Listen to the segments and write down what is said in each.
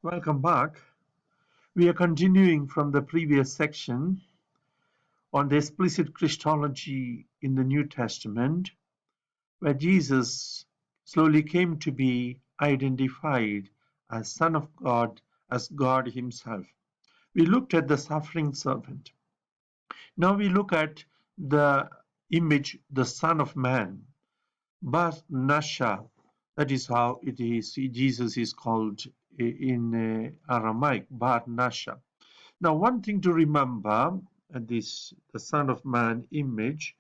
Welcome back. We are continuing from the previous section on the explicit Christology in the New Testament, where Jesus slowly came to be identified as Son of God, as God Himself. We looked at the suffering servant. Now we look at the image, the Son of Man, Bar Nasha. That is how it is. Jesus is called in Aramaic, Bar Nasha. Now, one thing to remember, this the Son of Man image,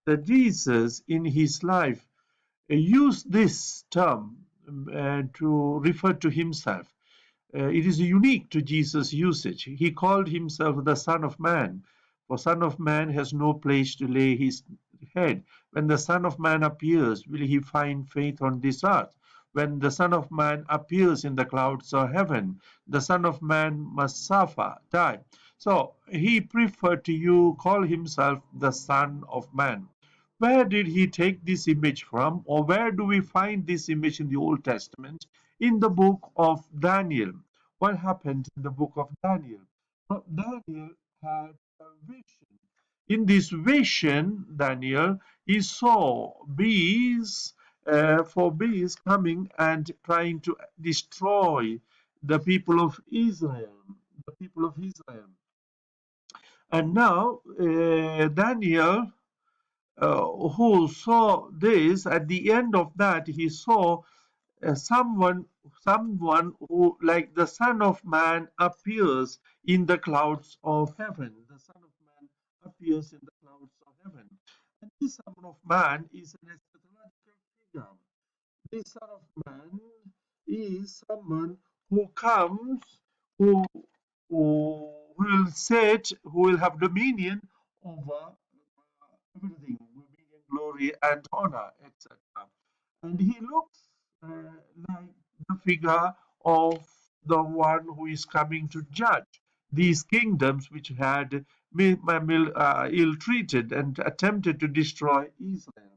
that Jesus in his life used this term to refer to himself. It is unique to Jesus' usage. He called himself the Son of Man, for Son of Man has no place to lay his head. When the Son of Man appears, will he find faith on this earth? When the Son of Man appears in the clouds of heaven, the Son of Man must suffer, die. So he preferred to call himself the Son of Man. Where did he take this image from, or where do we find this image in the Old Testament? In the book of Daniel. What happened in the book of Daniel? Well, Daniel had a vision. In this vision, Daniel, he saw four bees coming and trying to destroy the people of Israel. The people of Israel. And now Daniel, who saw this, at the end of that, he saw someone who, like the Son of Man, appears in the clouds of heaven. The Son of Man appears in the clouds of heaven. And this Son of Man is an eschatological figure. This Son of Man is someone who comes, who, who will sit, who will have dominion over everything, dominion, glory, and honor, etc. And he looks like the figure of the one who is coming to judge these kingdoms which had ill-treated and attempted to destroy Israel.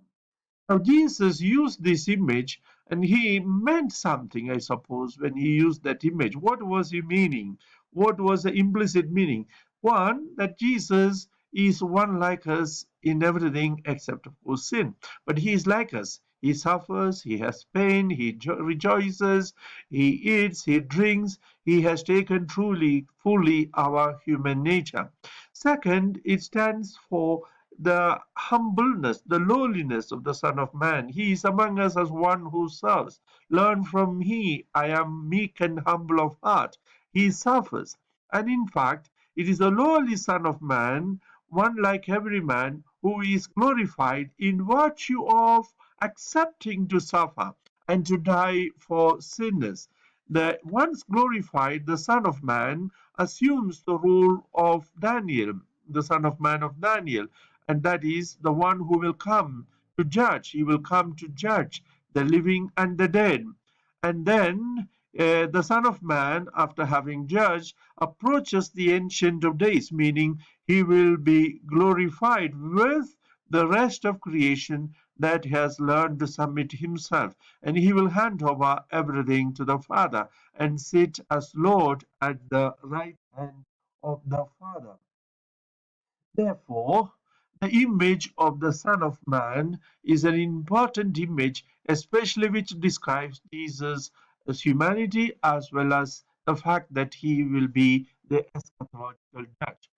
Now, Jesus used this image and he meant something, I suppose, when he used that image. What was he meaning? What was the implicit meaning? One, that Jesus is one like us in everything except, of course, sin. But he is like us. He suffers, he has pain, he rejoices, he eats, he drinks. He has taken truly, fully our human nature. Second, it stands for the humbleness, the lowliness of the Son of Man. He is among us as one who serves. Learn from me, I am meek and humble of heart. He suffers. And in fact, it is the lowly Son of Man, one like every man, who is glorified in virtue of accepting to suffer and to die for sinners. The once glorified, the Son of Man assumes the role of Daniel, the Son of Man of Daniel, and that is the one who will come to judge. He will come to judge the living and the dead. And then the Son of Man, after having judged, approaches the Ancient of Days, meaning he will be glorified with the rest of creation that has learned to submit himself. And he will hand over everything to the Father and sit as Lord at the right hand of the Father. Therefore, the image of the Son of Man is an important image, especially which describes Jesus' humanity as well as the fact that he will be the eschatological judge.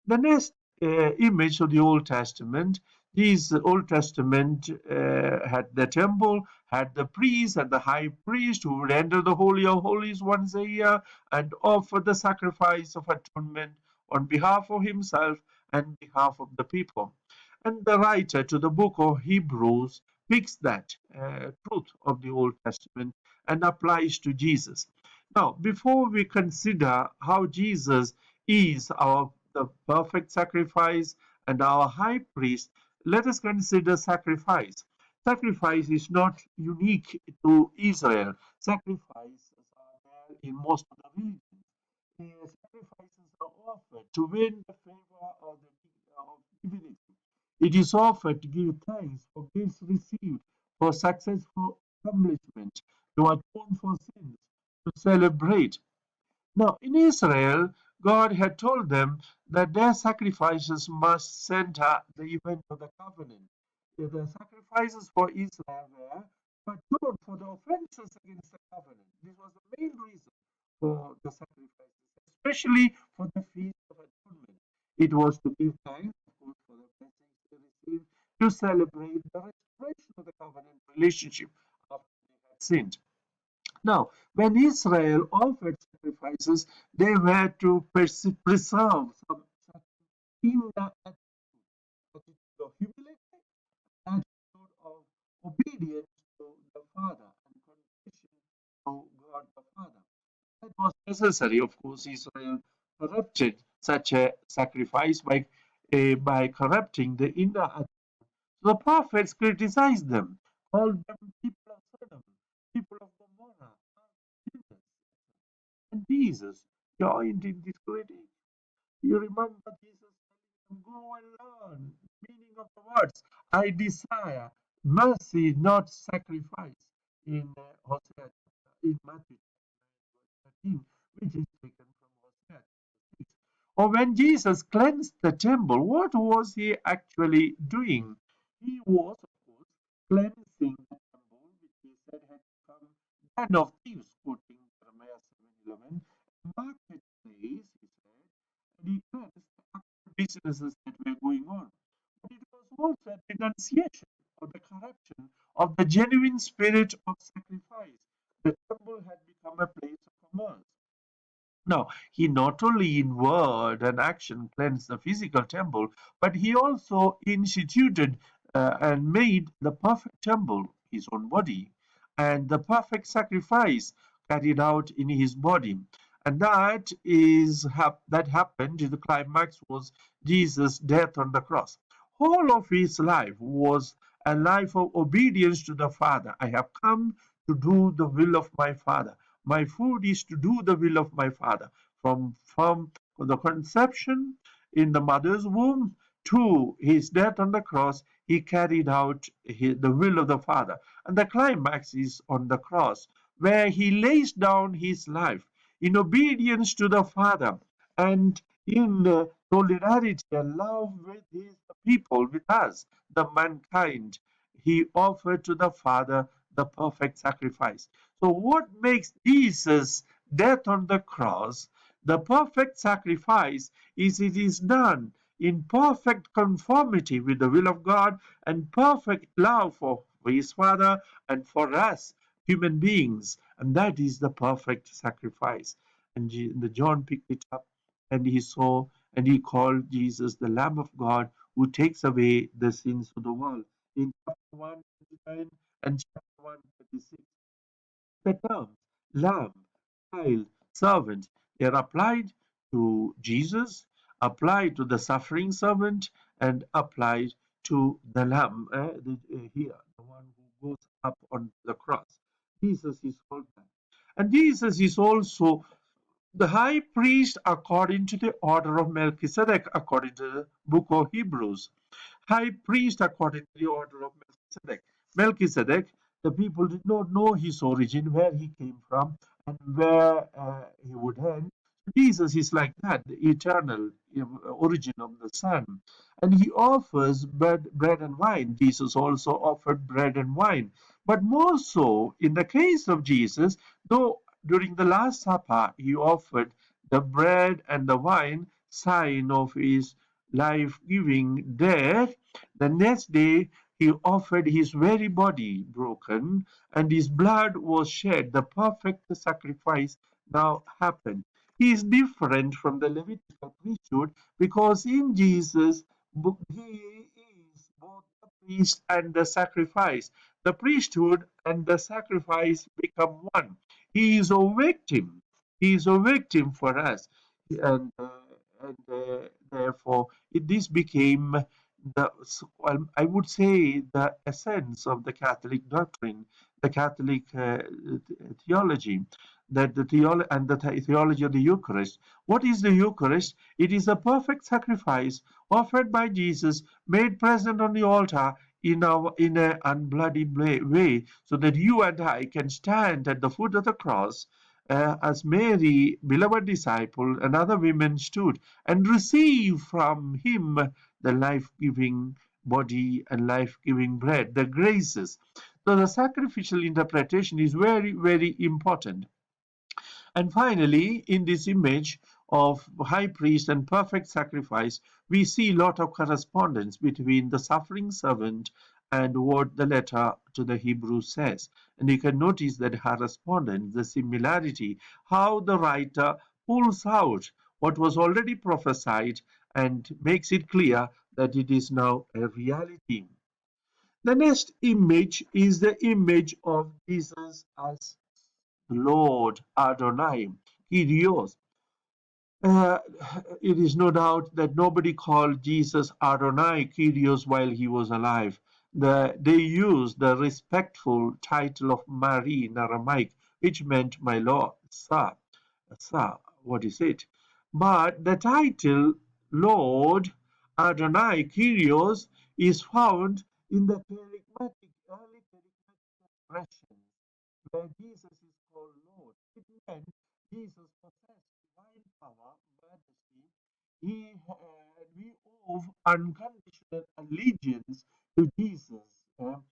The next image of the Old Testament, this Old Testament had the temple, had the priest and the high priest who would enter the Holy of Holies once a year and offer the sacrifice of atonement on behalf of himself and behalf of the people. And the writer to the book of Hebrews picks that truth of the Old Testament and applies to Jesus. Now, before we consider how Jesus is the perfect sacrifice and our high priest, let us consider sacrifice. Sacrifice is not unique to Israel. Sacrifices are there in most of the regions. Sacrifices are offered to win the favor of divinity. It is offered to give thanks for gifts received, for successful accomplishment, to atone for sins, to celebrate. Now, in Israel, God had told them that their sacrifices must center the event of the covenant. The sacrifices for Israel were atoned for the offenses against the covenant. This was the main reason for the sacrifices, especially for the Feast of Atonement. It was to give thanks, of course, for the blessings they received, to celebrate the restoration of the covenant relationship after they had sinned. Now, when Israel offered sacrifices, they were to preserve some such inner attitude of humility, attitude of obedience to the Father and contrition to God the Father. That was necessary. Of course, Israel corrupted such a sacrifice by corrupting the inner attitude. The prophets criticized them, called them people of Sodom, people of Gomorrah, sinners. And Jesus joined in this critique. You remember Jesus telling them, go and learn the meaning of the words. I desire mercy, not sacrifice. In Hosea, in Matthew 13, which is taken from Hosea 6. Or when Jesus cleansed the temple, what was he actually doing? He was, of course, cleansing the temple, which he said had become den of thieves, quoting Jeremiah 7:11, marketplace, he said, and he cleansed the actual businesses that were going on. But it was also a denunciation of the corruption of the genuine spirit of sacrifice. The temple had become a place of commerce. Now, he not only in word and action cleansed the physical temple, but he also instituted and made the perfect temple his own body and the perfect sacrifice carried out in his body. And that happened. The climax was Jesus' death on the cross. Whole of his life was a life of obedience to the Father. I have come to do the will of my Father. My food is to do the will of my Father. From the conception in the mother's womb to his death on the cross, he carried out the will of the Father. And the climax is on the cross, where he lays down his life in obedience to the Father and in solidarity and love with his people, with us, the mankind. He offered to the Father the perfect sacrifice. So, what makes Jesus' death on the cross the perfect sacrifice is it is done in perfect conformity with the will of God and perfect love for his Father and for us, human beings. And that is the perfect sacrifice. And the John picked it up and he saw and he called Jesus the Lamb of God who takes away the sins of the world. In chapter 1:29 and chapter 1:36. The terms lamb, child, servant, they are applied to Jesus, applied to the suffering servant, and applied to the lamb here, the one who goes up on the cross. Jesus is called that. And Jesus is also the high priest according to the order of Melchizedek, according to the book of Hebrews. High priest according to the order of Melchizedek. Melchizedek, the people did not know his origin, where he came from, and where he would end. Jesus is like that, the eternal origin of the Son. And he offers bread and wine. Jesus also offered bread and wine. But more so, in the case of Jesus, though during the Last Supper he offered the bread and the wine, sign of his life-giving death, the next day he offered his very body broken and his blood was shed. The perfect sacrifice now happened. He is different from the Levitical priesthood because in Jesus he is both the priest and the sacrifice. The priesthood and the sacrifice become one. He is a victim. He is a victim for us. And therefore, this became well, I would say, the essence of the Catholic doctrine, the Catholic theology, that the theology of the Eucharist. What is the Eucharist? It is a perfect sacrifice offered by Jesus, made present on the altar in an unbloodied way, so that you and I can stand at the foot of the cross as Mary, beloved disciple, and other women stood and received from him the life giving body and life giving bread, the graces. So the sacrificial interpretation is very, very important. And finally, in this image of high priest and perfect sacrifice, we see a lot of correspondence between the suffering servant and what the letter to the Hebrews says. And you can notice that correspondence, the similarity, how the writer pulls out what was already prophesied and makes it clear that it is now a reality. The next image is the image of Jesus as Lord Adonai, Kyrios. Uh, it is no doubt that nobody called Jesus Adonai, Kyrios, while he was alive. They used the respectful title of Mary in Aramaic, which meant my Lord, Sir. Sir, what is it? But the title Lord Adonai, Kyrios, is found in the early charismatic expressions where Jesus is called Lord. It meant Jesus possessed divine power, majesty. We owe unconditional allegiance to Jesus. Well,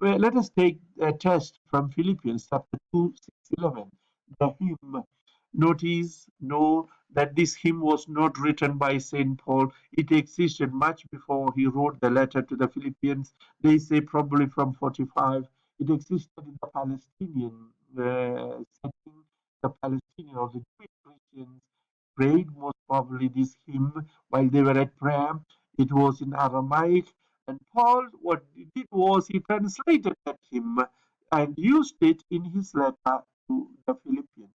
let us take a test from Philippians chapter 2, 6, 11. The hymn. Know that this hymn was not written by St. Paul. It existed much before he wrote the letter to the Philippians. They say probably from 45. It existed in the Palestinian setting. The Palestinian or the Jewish Christians prayed most probably this hymn while they were at prayer. It was in Aramaic, and Paul, what he did was he translated that hymn and used it in his letter to the Philippians.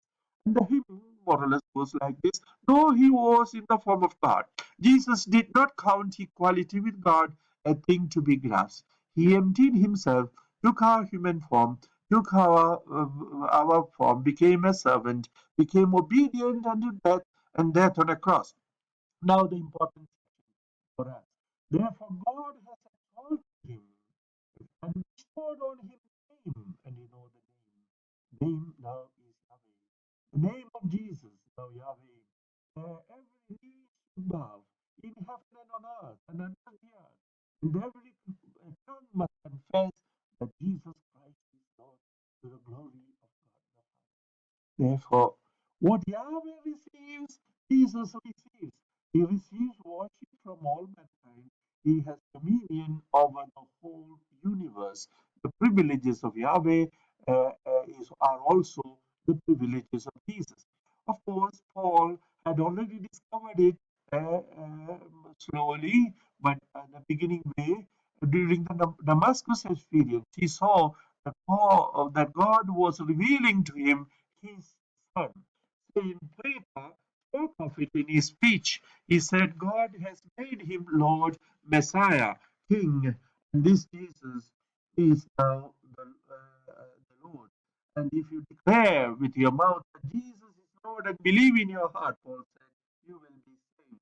And the hymn more or less goes like this: though he was in the form of God, Jesus did not count equality with God a thing to be grasped. He emptied himself, took our human form, took our form, became a servant, became obedient unto death, and death on a cross. Now the important for us. Therefore God has exalted him and bestowed on him name, and you know the name. Name now is Yahweh. The name of Jesus, now Yahweh. Every knee should bow in heaven and on earth and under the earth, and every tongue must confess that Jesus Christ is Lord, to the glory of God the Father. Therefore, what Yahweh receives, Jesus receives. He receives worship from all mankind. He has dominion over the whole universe. The privileges of Yahweh are also the privileges of Jesus. Of course, Paul had already discovered it slowly, but in the beginning way, during the Damascus experience, he saw that God was revealing to him his son. Saint Peter spoke of it in his speech. He said, God has made him Lord, Messiah, King, and this Jesus is now the Lord. And if you declare with your mouth that Jesus is Lord and believe in your heart, Paul said, you will be saved.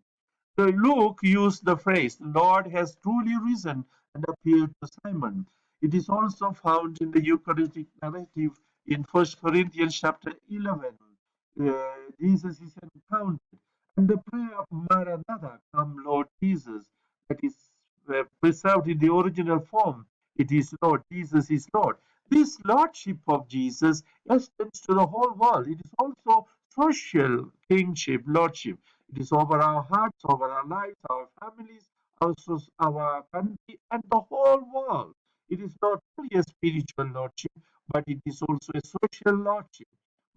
So Luke used the phrase, Lord has truly risen and appeared to Simon. It is also found in the Eucharistic narrative in 1 Corinthians chapter 11. Jesus is encountered. And the prayer of Maranatha, come Lord Jesus, that is preserved in the original form. It is Lord, Jesus is Lord. This Lordship of Jesus extends to the whole world. It is also social kingship, Lordship. It is over our hearts, over our lives, our families, also our country, and the whole world. It is not only a spiritual Lordship, but it is also a social Lordship.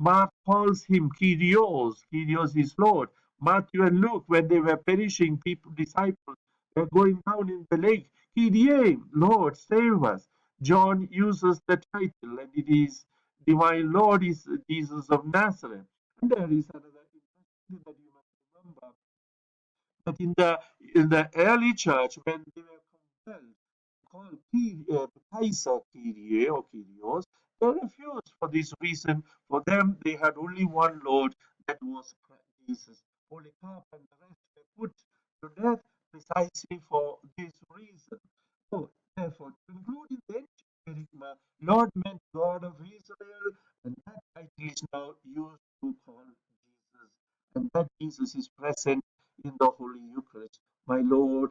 Mark calls him Kyrios. Kyrios is Lord. Matthew and Luke, when they were perishing, people, disciples, were going down in the lake. Kyrie, Lord, save us. John uses the title, and it is Divine Lord is Jesus of Nazareth. And there is another interesting that you must remember that in the early church, when they were compelled to call Kaiser Kyrie or Kyrios, they refused for this reason. For them, they had only one Lord, that was Jesus. Polycarp and the rest were put to death precisely for this reason. So, therefore, to conclude in the ancient Kerygma, Lord meant God of Israel, and that title is now used and that Jesus is present in the Holy Eucharist. My Lord